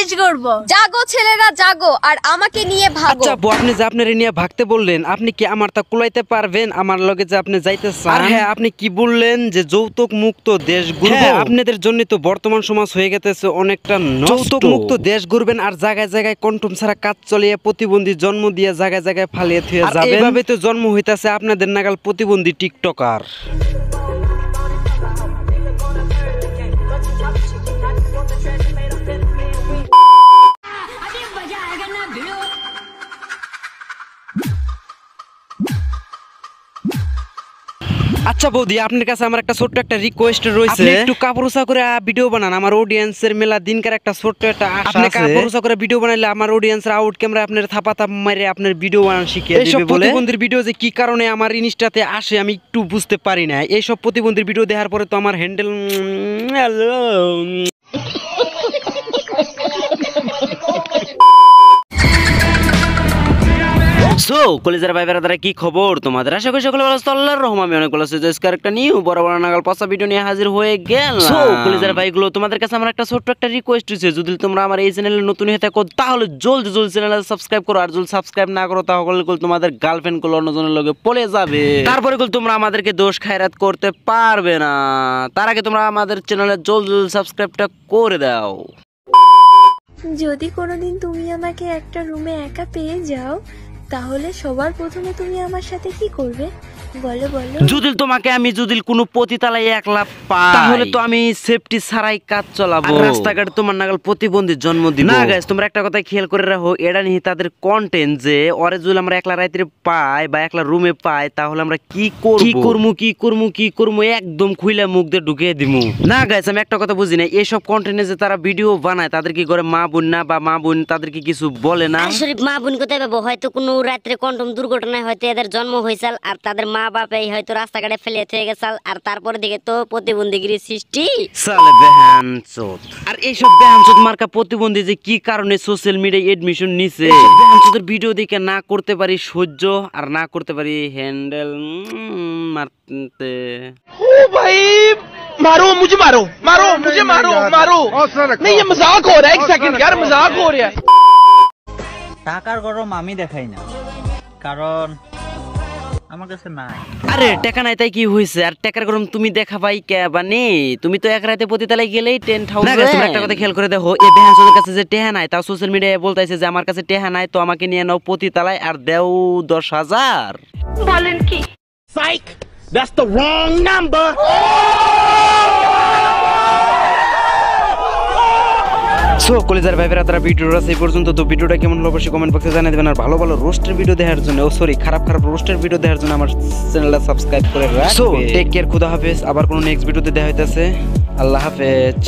Change করব। জাগো ছেলেরা জাগো আর আমাকে নিয়ে ভাগো। আচ্ছা আপু, আপনি যে আপনারে নিয়ে ভাগতে বললেন, আপনি কি আমার তা কুলাইতে পারবেন? আমার লগে যে আপনি যাইতে চান। হ্যাঁ, আপনি কি বললেন যে যৌতুক মুক্ত দেশ ঘুরবো? হ্যাঁ, আপনাদের জন্য তো বর্তমান সমাজ হয়ে গেছে অনেকটা নষ্ট। যৌতুক মুক্ত দেশ ঘুরবেন আর জায়গায় জায়গায় কন্টম ছাড়া কাজ চলিয়ে প্রতিবন্ধী জন্ম দিয়ে জায়গায় জায়গায় ফালিয়ে থুয়ে যাবেন। এইভাবে তো জন্ম হইতাছে আপনাদের নাগাল প্রতিবন্ধী টিকটকার। আচ্ছা বৌদি, আপনার কাছে আমার একটা ছোট্ট একটা রিকোয়েস্ট রয়েছে। আপনি একটু কাপড়সা করে ভিডিও বানান, আমার অডিয়েন্সের মেলা দিনকার একটা ছোট্ট একটা আশা আছে। আপনি কাপড়সা করে ভিডিও বানাইলে আমার অডিয়েন্সরা আউট ক্যামেরা আপনার থাপা থাপ মারে আপনার ভিডিও বানান শিখিয়ে দিবে বলে। প্রতিবন্ধীর ভিডিও যে কি কারণে আমার ইনস্টাতে আসে আমি একটু বুঝতে পারি না। এই সব প্রতিবন্ধীর ভিডিও দেখার পরে তো আমার হ্যান্ডেল সো কলেজের ভাই বেড়াদারা কি খবর তোমাদের? আশা করি সকলে ভালো আছো। আল্লাহর রহমতে আমি অনেক ভালো আছি। আজকে একটা নিউ বড় বড় নাগাল পচা ভিডিও নিয়ে হাজির হয়ে গেলাম। সো কলেজের ভাইগুলো, তোমাদের কাছে আমার একটা ছোট্ট একটা রিকোয়েস্ট রয়েছে। যদি তোমরা আমার এই চ্যানেলে নতুন হয়ে থাকো তাহলে জলদি জলদি চ্যানেলটা সাবস্ক্রাইব করো। আর যদি সাবস্ক্রাইব না করো তাহলে তোমাদের গার্লফ্রেন্ড গুলো অন্যজনের লগে পড়ে যাবে। তারপরে তোমরা আমাদেরকে দোষ খায়রাত করতে পারবে না। তার আগে তোমরা আমাদের চ্যানেলে জলদি জলদি সাবস্ক্রাইবটা করে দাও। যদি কোনোদিন তুমি আমাকে একটা রুমে একা পেয়ে যাও তাহলে সবার প্রথমে তুমি আমার সাথে কি করবে বলো বলো? যদি তোমাকে আমি যদি কোনো পতিতালায় একলা পাই তাহলে তো আমি সেফটি ছাড়াই কাজ চালাবো। রাস্তাঘাটে তোমার নাগাল প্রতিবন্ধী জন্ম দিব না। গাইস তোমরা একটা কথা খেয়াল করে রাখো, এটা নিয়ে তাদের কন্টেন্ট যে ওরে যদি আমরা একলা রাইতে পাই বা একলা রুমে পাই তাহলে আমরা কি করবো একদম খুইলা মুখ দিয়ে ঢুকিয়ে দিমু। না গাইস আমি একটা কথা বুঝি না, এইসব কন্টেন্টে যে তারা ভিডিও বানায় তাদের কি করে মা বোন না বা মা বোন তাদেরকে কিছু বলে না? শরীফ মা বোন কোথায় পাবো? হয়তো কোনো রাত্রে কন্টম দুর্ঘটনায় হয়তো এদের জন্ম হয়েছিল আর তাদের মা বাবাই হয়তো রাস্তাঘাটে ফেলে থয়ে গেছাল আর তারপরে দিকে তো প্রতিবন্ধীগিরি সৃষ্টি সালে বেহানচোদ। আর এইসব বেহানচোদ মার্কা প্রতিবন্ধী যে কি কারণে সোশ্যাল মিডিয়ায় এডমিশন নিছে, বেহানচোদের ভিডিও দেখে না করতে পারি সহ্য আর না করতে পারি হ্যান্ডেল মারতে। ও ভাই मारो मुझे मारो मारो मुझे मारो मारो नहीं ये मजाक हो रहा है। एक सेकंड यार मजाक हो रहा है। টাকার গরম আমি দেখাই না কারণ আমার কাছে নাই। আরে টাকা নাই তাই কি হইছে? আর টাকার গরম তুমি দেখাবাই কে বানি? তুমি তো এক রাতে প্রতিতলায় গেলেই 10,000। তুমি একটা কথা খেয়াল করে দেখো, এই বেহানচোদের কাছে যে টেহা নাই তাও সোশ্যাল মিডিয়ায় বলতাইছে যে আমার কাছে টেহা নাই তো আমাকে নিয়ে নাও প্রতিতলায় আর দেও 10,000। বলেন কি? Psych, that's the wrong number. So কলেজের ভাই বেড়াদারা ভিডিওটা সেই পর্যন্ত। তো ভিডিওটা কেমন হলো অবশ্যই কমেন্ট বক্সে জানিয়ে দেবেন। আর ভালো ভালো রোস্টের ভিডিও দেখার জন্য খারাপ রোস্টের ভিডিও দেখার জন্য আমার চ্যানেলটা সাবস্ক্রাইব করে রাখবেন। সো টেক কেয়ার, খুদা হাফেজ। আবার কোনো নেক্সট ভিডিওতে দেখা হইতাছে। আল্লাহ হাফেজ।